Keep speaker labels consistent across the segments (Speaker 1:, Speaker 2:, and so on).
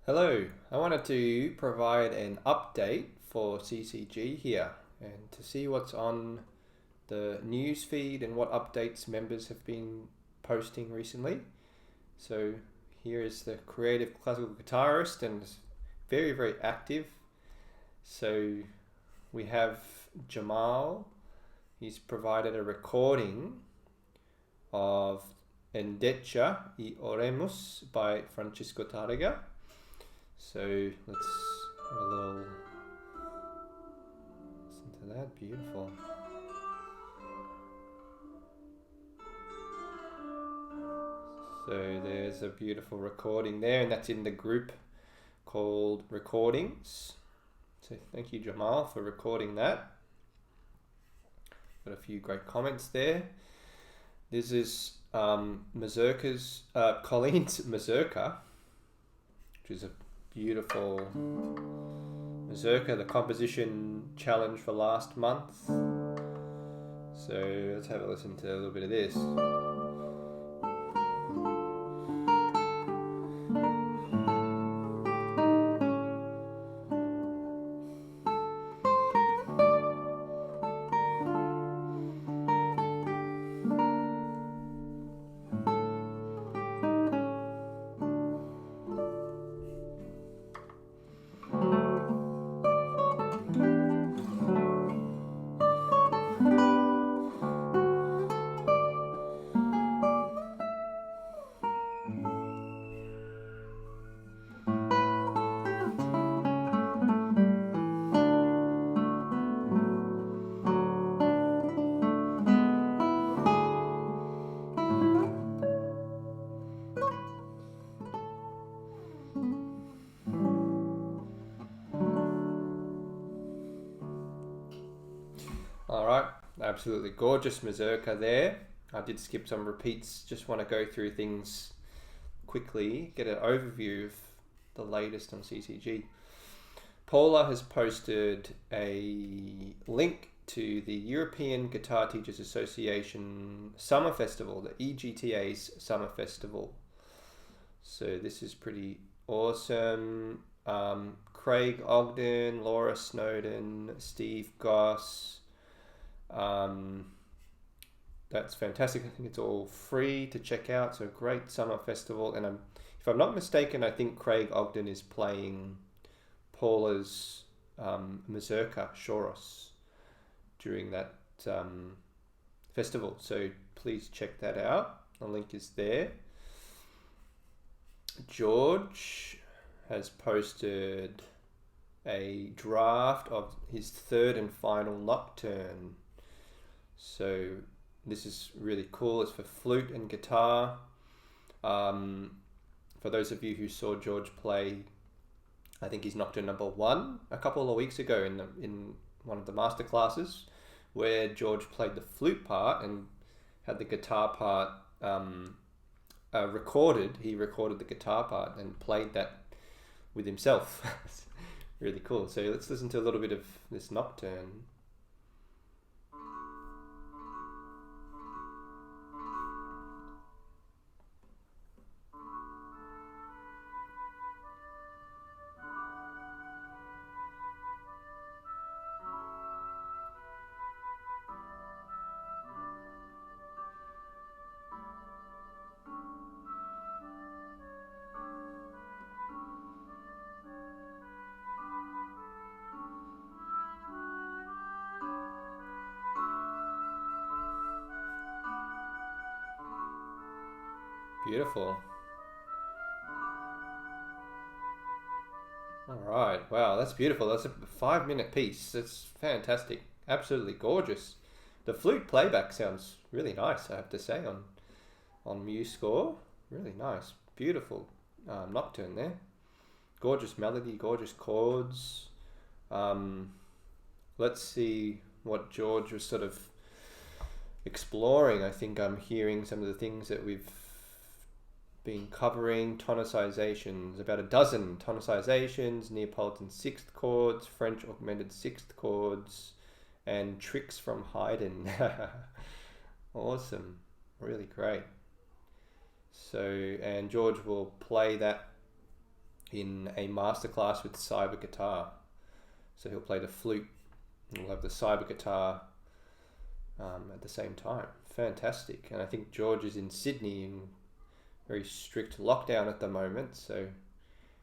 Speaker 1: Hello, I wanted to provide an update for CCG here and to see what's on the news feed and what updates members have been posting recently. So here is the Creative Classical Guitarist and it's very active. So we have Jamal. He's provided a recording of Endecha y Oremus by Francisco Tarrega. So let's have a little listen to that. Beautiful. So there's a beautiful recording there, and that's in the group called Recordings. So thank you, Jamal, for recording that. Got a few great comments there. This is Mazurka's Colleen's Mazurka, which is a beautiful mazurka, the composition challenge for last month. So let's have a listen to a little bit of this. Alright, absolutely gorgeous mazurka there. I did skip some repeats, just want to go through things quickly, get an overview of the latest on CCG. Paula has posted a link to the European Guitar Teachers Association Summer Festival, the EGTA's Summer Festival. So this is pretty awesome. Craig Ogden, Laura Snowden, Steve Goss. That's fantastic. I think it's all free to check out. So great summer festival. And if I'm not mistaken, I think Craig Ogden is playing Paula's mazurka Choros during that festival. So please check that out. The link is there. George has posted a draft of his third and final nocturne. So this is really cool. It's for flute and guitar. For those of you who saw George play, I think he's Nocturne number 1 a couple of weeks ago in one of the master classes, where George played the flute part and had the guitar part recorded. He recorded the guitar part and played that with himself. Really cool. So let's listen to a little bit of this nocturne. Beautiful. All right. Wow, that's beautiful. That's a 5-minute piece. That's fantastic. Absolutely gorgeous. The flute playback sounds really nice, I have to say, on MuseScore. Really nice. Beautiful nocturne there. Gorgeous melody, gorgeous chords. Let's see what George was sort of exploring. I think I'm hearing some of the things that we've been covering. Tonicizations, about a dozen tonicizations, Neapolitan sixth chords, French augmented sixth chords, and tricks from Haydn. Awesome, really great. So, and George will play that in a masterclass with cyber guitar. So he'll play the flute, and we'll have the cyber guitar at the same time. Fantastic. And I think George is in Sydney in very strict lockdown at the moment, so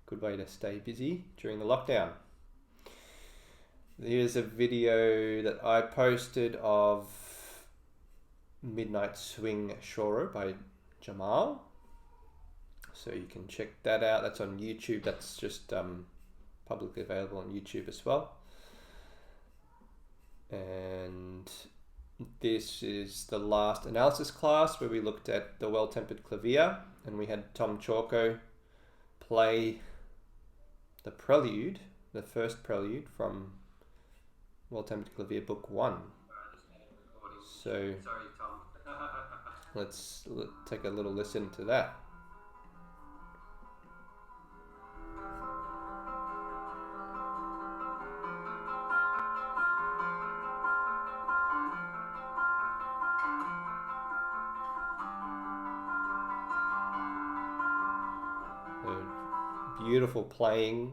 Speaker 1: good way to stay busy during the lockdown. Here's a video that I posted of Midnight Swing Shoro by Jamal. So you can check that out. That's on YouTube. That's just publicly available on YouTube as well. And this is the last analysis class where we looked at the Well-Tempered Clavier, and we had Tom Chalko play the prelude, the first prelude from Well-Tempered Clavier Book 1. So
Speaker 2: Sorry, Tom.
Speaker 1: let's take a little listen to that. Beautiful playing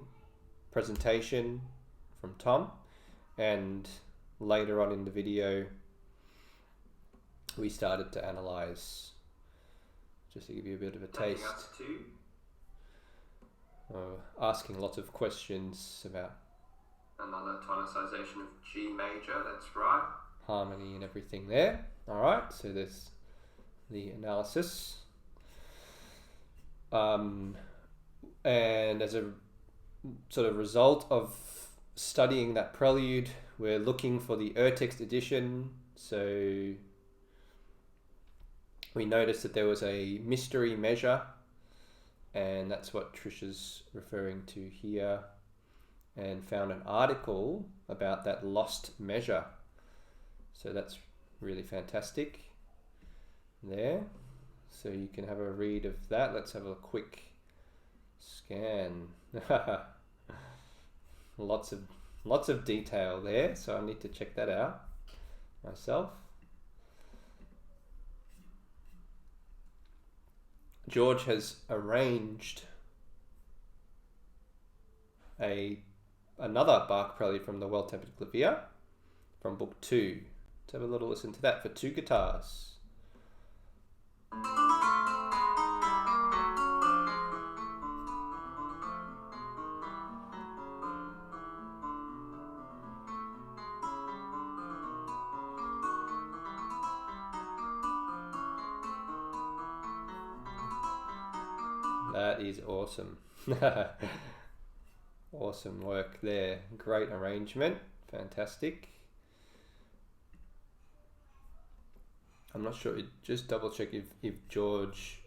Speaker 1: presentation from Tom, and later on in the video we started to analyze, just to give you a bit of a taste, asking lots of questions about
Speaker 2: another tonicization of G major, that's right,
Speaker 1: harmony and everything there. Alright, so there's the analysis. And as a sort of result of studying that prelude, we're looking for the Urtext edition. So we noticed that there was a mystery measure, and that's what Trisha's referring to here, and found an article about that lost measure. So that's really fantastic there. So you can have a read of that. Let's have a quick scan. lots of detail there, so I need to check that out myself. George has arranged another Bach prelude from the Well-Tempered Clavier from Book 2. Let's have a little listen to that for two guitars. That is awesome. Awesome work there. Great arrangement. Fantastic. I'm not sure. Just double check if George...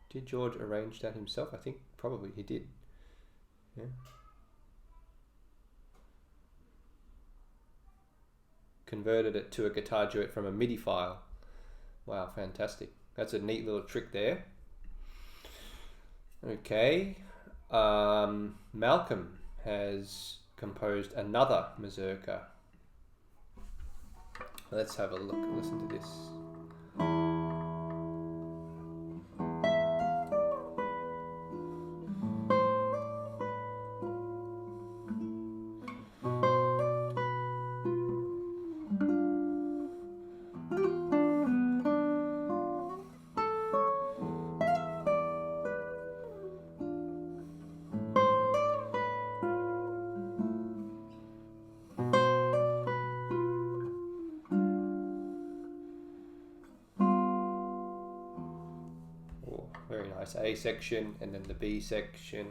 Speaker 1: Did George arrange that himself? I think probably he did. Yeah. Converted it to a guitar duet from a MIDI file. Wow, fantastic. That's a neat little trick there. Okay, Malcolm has composed another mazurka. Let's have a look, listen to this. Very nice A section, and then the B section.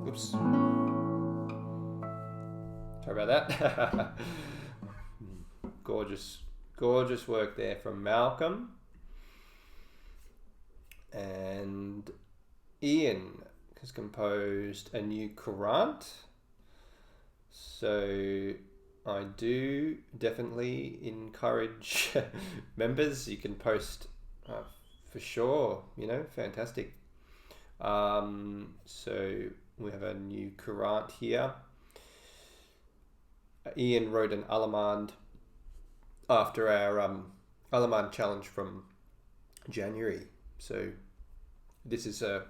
Speaker 1: Oops. Sorry about that. Gorgeous work there from Malcolm. Ian has composed a new Courant. So I do definitely encourage members. You can post for sure, fantastic. So we have a new Courant here. Ian wrote an Allemande after our Allemande challenge from January. So this is a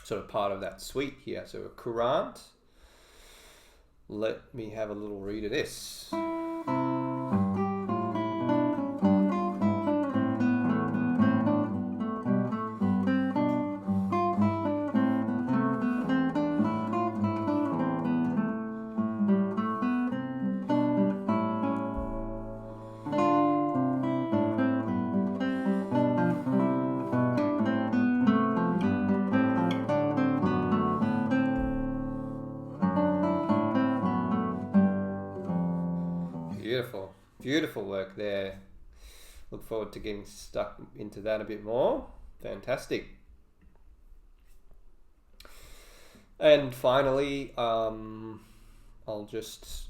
Speaker 1: sort of part of that suite here. So a Courant. Let me have a little read of this. Beautiful work there. Look forward to getting stuck into that a bit more. Fantastic. And finally, I'll just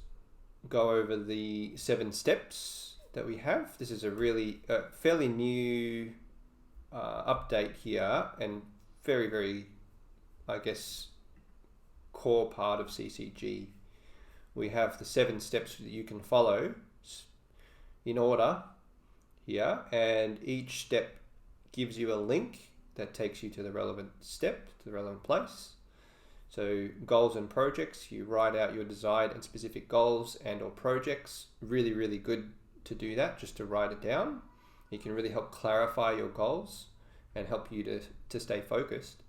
Speaker 1: go over the 7 steps that we have. This is a really fairly new update here, and very, very, I guess, core part of CCG. We have the 7 steps that you can follow in order here, and each step gives you a link that takes you to the relevant step, to the relevant place. So goals and projects, you write out your desired and specific goals and or projects. Really, really good to do that, just to write it down. It can really help clarify your goals and help you to stay focused.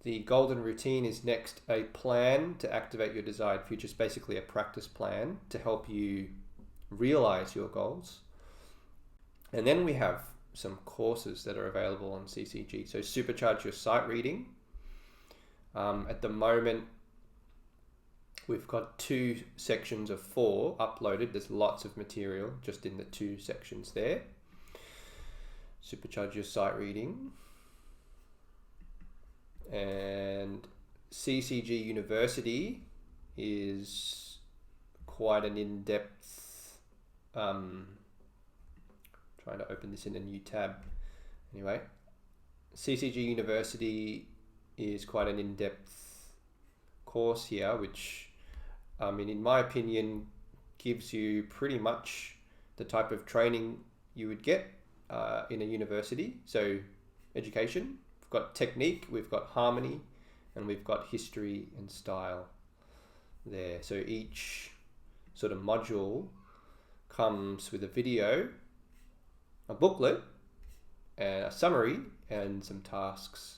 Speaker 1: The golden routine is next, a plan to activate your desired futures, basically a practice plan to help you realize your goals. And then we have some courses that are available on CCG. So supercharge your sight reading. At the moment, we've got 2 sections of 4 uploaded. There's lots of material just in the 2 sections there. Supercharge your sight reading. And CCG University is quite an in-depth, trying to open this in a new tab. Anyway, CCG University is quite an in-depth course here, which, in my opinion, gives you pretty much the type of training you would get in a university. So education, we've got technique, we've got harmony, and we've got history and style there. So each sort of module comes with a video, a booklet, and a summary, and some tasks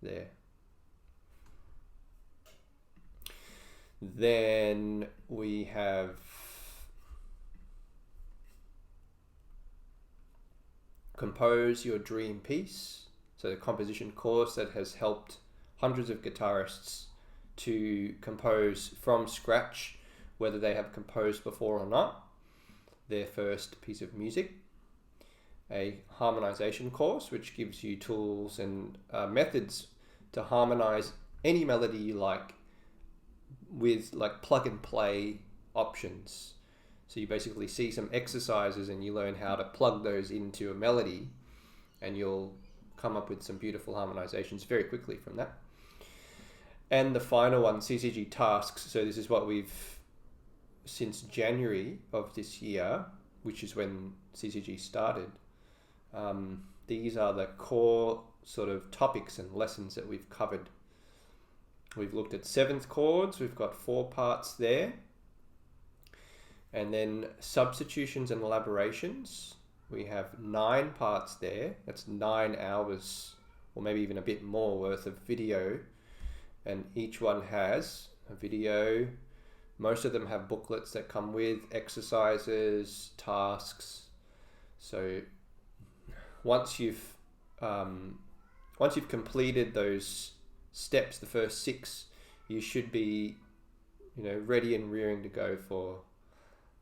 Speaker 1: there. Then we have Compose Your Dream Piece. So the composition course that has helped hundreds of guitarists to compose from scratch, whether they have composed before or not, their first piece of music. A harmonization course, which gives you tools and methods to harmonize any melody you like with like plug and play options. So you basically see some exercises and you learn how to plug those into a melody, and you'll come up with some beautiful harmonizations very quickly from that. And the final one, CCG tasks. So this is what we've, since January of this year, which is when CCG started, these are the core sort of topics and lessons that we've covered. We've looked at 7th chords, we've got 4 parts there. And then substitutions and elaborations, we have 9 parts there. That's 9 hours, or maybe even a bit more worth of video. And each one has a video. Most of them have booklets that come with exercises, tasks. So once you've completed those steps, the first 6, you should be, ready and rearing to go for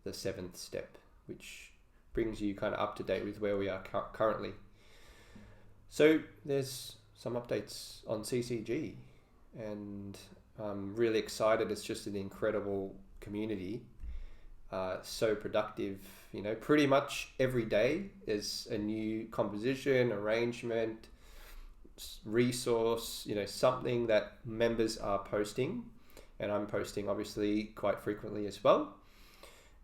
Speaker 1: the 7th step, which brings you kind of up to date with where we are currently. So there's some updates on CCG, and I'm really excited. It's just an incredible community, so productive. You know, pretty much every day is a new composition, arrangement, resource, you know, something that members are posting, and I'm posting obviously quite frequently as well,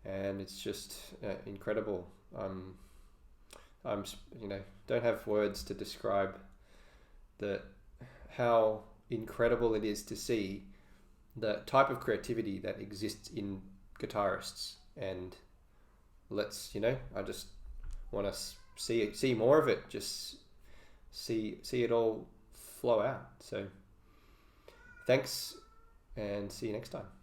Speaker 1: and it's just incredible. I'm you know, don't have words to describe how incredible it is to see the type of creativity that exists in guitarists, and I just want to see more of it, just see it all flow out. So thanks, and see you next time.